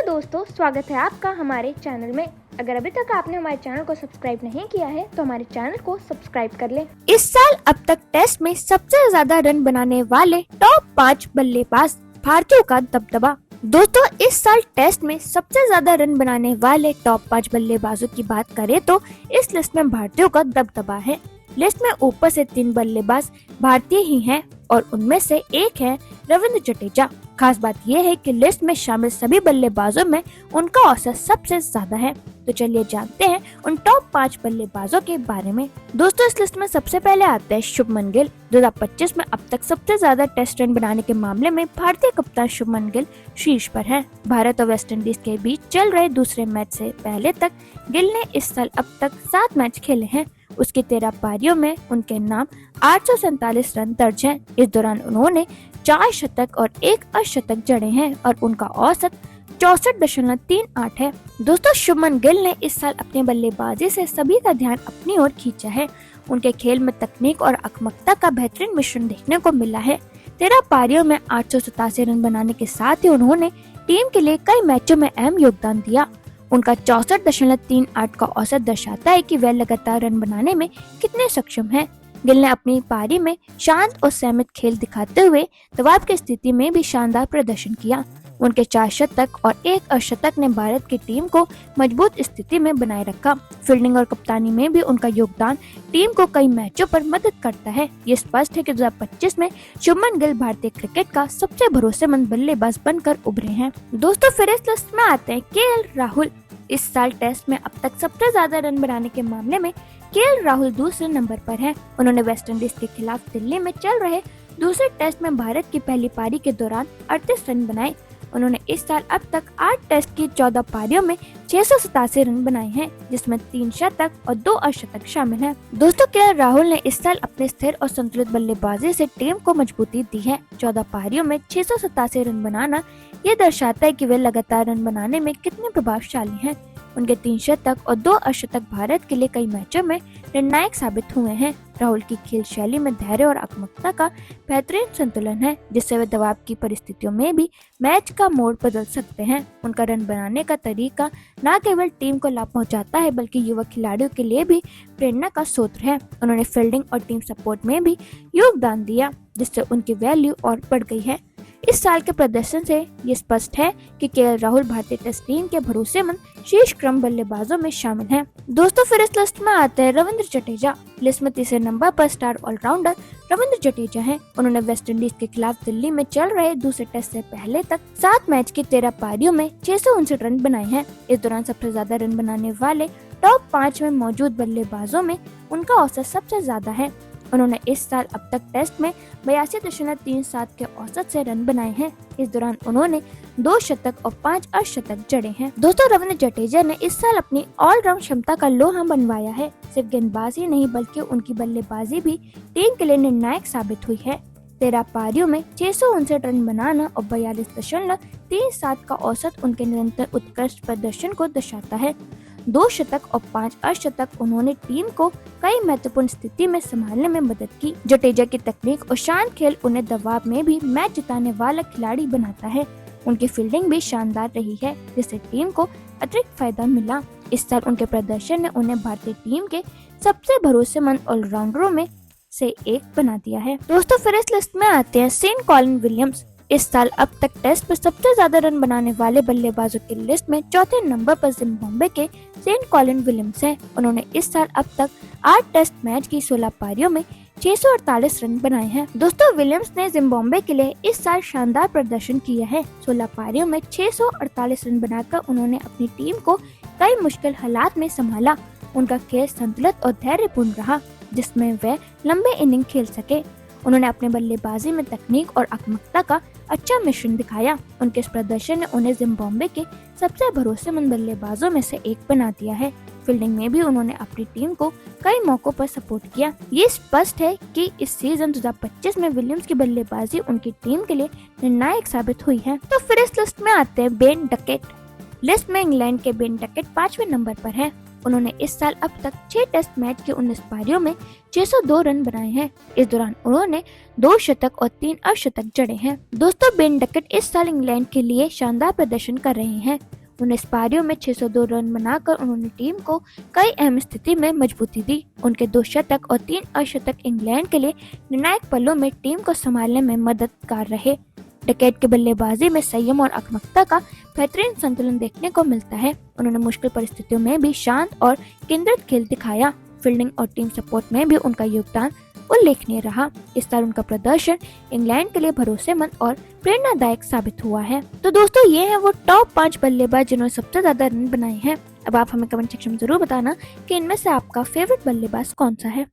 दोस्तों, स्वागत है आपका हमारे चैनल में। अगर अभी तक आपने हमारे चैनल को सब्सक्राइब नहीं किया है तो हमारे चैनल को सब्सक्राइब कर लें। इस साल अब तक टेस्ट में सबसे ज्यादा रन बनाने वाले टॉप 5 बल्लेबाज भारतीयों का दबदबा। दोस्तों, इस साल टेस्ट में सबसे ज्यादा रन बनाने वाले टॉप 5 बल्लेबाजों की बात करें तो इस लिस्ट में भारतीयों का दबदबा है। लिस्ट में ऊपर से 3 बल्लेबाज भारतीय ही हैं और उनमें से एक है रविंद्र जडेजा। खास बात यह है कि लिस्ट में शामिल सभी बल्लेबाजों में उनका औसत सबसे ज्यादा है। तो चलिए जानते हैं उन टॉप 5 बल्लेबाजों के बारे में। दोस्तों, इस लिस्ट में सबसे पहले आते हैं शुभमन गिल। 2025 में अब तक सबसे ज्यादा टेस्ट रन बनाने के मामले में भारतीय कप्तान शुभमन गिल शीर्ष पर हैं। भारत और वेस्टइंडीज के बीच चल रहे दूसरे मैच से पहले तक गिल ने इस साल अब तक 7 मैच खेले हैं। उसकी 13 पारियों में उनके नाम 847 रन दर्ज हैं। इस दौरान उन्होंने 4 शतक और 1 अर्धशतक जड़े हैं और उनका औसत 64.38 है। दोस्तों, शुभमन गिल ने इस साल अपनी बल्लेबाजी से सभी का ध्यान अपनी ओर खींचा है। उनके खेल में तकनीक और आक्रामकता का बेहतरीन मिश्रण देखने को मिला है। 13 पारियों में 887 रन बनाने के साथ ही उन्होंने टीम के लिए कई मैचों में अहम योगदान दिया। उनका 64.38 का औसत दर्शाता है कि वह लगातार रन बनाने में कितने सक्षम हैं। गिल ने अपनी पारी में शांत और संयमित खेल दिखाते हुए दबाव की स्थिति में भी शानदार प्रदर्शन किया। उनके 4 शतक और 1 अर्धशतक ने भारत की टीम को मजबूत स्थिति में बनाए रखा। फील्डिंग और कप्तानी में भी उनका योगदान टीम को कई मैचों पर मदद करता है। ये स्पष्ट है कि 2025 में शुभमन गिल भारतीय क्रिकेट का सबसे भरोसेमंद बल्लेबाज बनकर उभरे हैं। दोस्तों, फिर इस लिस्ट में आते हैं केएल राहुल। इस साल टेस्ट में अब तक सबसे ज्यादा रन बनाने के मामले में केएल राहुल दूसरे नंबर पर हैं। उन्होंने वेस्टइंडीज के खिलाफ दिल्ली में चल रहे दूसरे टेस्ट में भारत की पहली पारी के दौरान 38 रन बनाए। उन्होंने इस साल अब तक 8 टेस्ट की 14 पारियों में 687 रन बनाए हैं, जिसमें 3 शतक और 2 अर्धशतक शामिल हैं। दोस्तों, केएल राहुल ने इस साल अपने स्थिर और संतुलित बल्लेबाजी से टीम को मजबूती दी है। 14 पारियों में 687 रन बनाना ये दर्शाता है कि वे लगातार रन बनाने में कितने प्रभावशाली हैं। उनके 3 शतक और 2 अर्धशतक भारत के लिए कई मैचों में निर्णायक साबित हुए हैं। राहुल की खेल शैली में धैर्य और आक्रामकता का बेहतरीन संतुलन है, जिससे वे दबाव की परिस्थितियों में भी मैच का मोड़ बदल सकते हैं। उनका रन बनाने का तरीका न केवल टीम को लाभ पहुंचाता है बल्कि युवा खिलाड़ियों के लिए भी प्रेरणा का स्रोत है। उन्होंने फील्डिंग और टीम सपोर्ट में भी योगदान दिया, जिससे उनकी वैल्यू और बढ़ गई है। इस साल के प्रदर्शन से ये स्पष्ट है कि केएल राहुल भारतीय टेस्ट टीम के भरोसेमंद शीर्ष क्रम बल्लेबाजों में शामिल हैं। दोस्तों, फिर इस लिस्ट में आते हैं रविंद्र जडेजा। लिस्ट में तीसरे नंबर पर स्टार ऑलराउंडर रविंद्र जडेजा हैं। उन्होंने वेस्टइंडीज के खिलाफ दिल्ली में चल रहे दूसरे टेस्ट से पहले तक 7 मैच की 13 पारियों में 659 रन बनाए हैं। इस दौरान सबसे ज्यादा रन बनाने वाले टॉप 5 में मौजूद बल्लेबाजों में उनका औसत सबसे ज्यादा है। उन्होंने इस साल अब तक टेस्ट में 82.37 के औसत से रन बनाए हैं। इस दौरान उन्होंने 2 शतक और 5 अर्धशतक जड़े हैं। दोस्तों, रविंद्र जडेजा ने इस साल अपनी ऑलराउंड क्षमता का लोहा मनवाया है। सिर्फ गेंदबाजी नहीं बल्कि उनकी बल्लेबाजी भी टीम के लिए निर्णायक साबित हुई है। 13 पारियों में 659 रन बनाना और 42.37 का औसत उनके निरंतर उत्कृष्ट प्रदर्शन को दर्शाता है। 2 शतक और 5 अर्धशतक उन्होंने टीम को कई महत्वपूर्ण स्थिति में संभालने में मदद की। जडेजा की तकनीक और शांत खेल उन्हें दबाव में भी मैच जिताने वाला खिलाड़ी बनाता है। उनकी फील्डिंग भी शानदार रही है, जिससे टीम को अतिरिक्त फायदा मिला। इस साल उनके प्रदर्शन ने उन्हें भारतीय टीम के सबसे भरोसेमंद ऑलराउंडरों में से एक बना दिया है। दोस्तों, फिर इस लिस्ट में आते हैं सेन कॉलिन विलियम्स। इस साल अब तक टेस्ट में सबसे ज्यादा रन बनाने वाले बल्लेबाजों की लिस्ट में चौथे नंबर पर जिम्बाब्वे के सेन कॉलिन विलियम्स हैं। उन्होंने इस साल अब तक 8 टेस्ट मैच की 16 पारियों में 648 रन बनाए हैं। दोस्तों, विलियम्स ने जिम्बाब्वे के लिए इस साल शानदार प्रदर्शन किया है। 16 पारियों में 648 रन बनाकर उन्होंने अपनी टीम को कई मुश्किल हालात में संभाला। उनका खेल संतुलित और धैर्यपूर्ण रहा, जिसमें वे लंबे इनिंग खेल सके। उन्होंने अपने बल्लेबाजी में तकनीक और आक्रामकता का अच्छा मिश्रण दिखाया। उनके इस प्रदर्शन ने उन्हें जिम्बाब्वे के सबसे भरोसेमंद बल्लेबाजों में से एक बना दिया है। फील्डिंग में भी उन्होंने अपनी टीम को कई मौकों पर सपोर्ट किया। ये स्पष्ट है कि इस सीजन 2025 में विलियम्स की बल्लेबाजी उनकी टीम के लिए निर्णायक साबित हुई है। तो फिर इस लिस्ट में आते हैं बेन डकेट। लिस्ट में इंग्लैंड के बेन डकेट 5वें नंबर पर हैं। उन्होंने इस साल अब तक 6 टेस्ट मैच की 19 पारियों में 602 रन बनाए हैं। इस दौरान उन्होंने 2 शतक और 3 अर्धशतक जड़े हैं। दोस्तों, बेन डकेट इस साल इंग्लैंड के लिए शानदार प्रदर्शन कर रहे हैं। उन्हें इस पारियों में 602 रन बनाकर उन्होंने टीम को कई अहम स्थिति में मजबूती दी। उनके 2 शतक और 3 अर्धशतक इंग्लैंड के लिए निर्णायक पलों में टीम को संभालने में मददगार रहे। डकैत की बल्लेबाजी में संयम और आक्रामकता का बेहतरीन संतुलन देखने को मिलता है। उन्होंने मुश्किल परिस्थितियों में भी शांत और केंद्रित खेल दिखाया। फील्डिंग और टीम सपोर्ट में भी उनका योगदान उल्लेखनीय रहा। इस साल उनका प्रदर्शन इंग्लैंड के लिए भरोसेमंद और प्रेरणादायक साबित हुआ है। तो दोस्तों, ये है वो टॉप 5 बल्लेबाज जिन्होंने सबसे ज्यादा रन बनाए हैं। अब आप हमें कमेंट सेक्शन में जरूर बताना कि इनमें से आपका फेवरेट बल्लेबाज कौन सा है।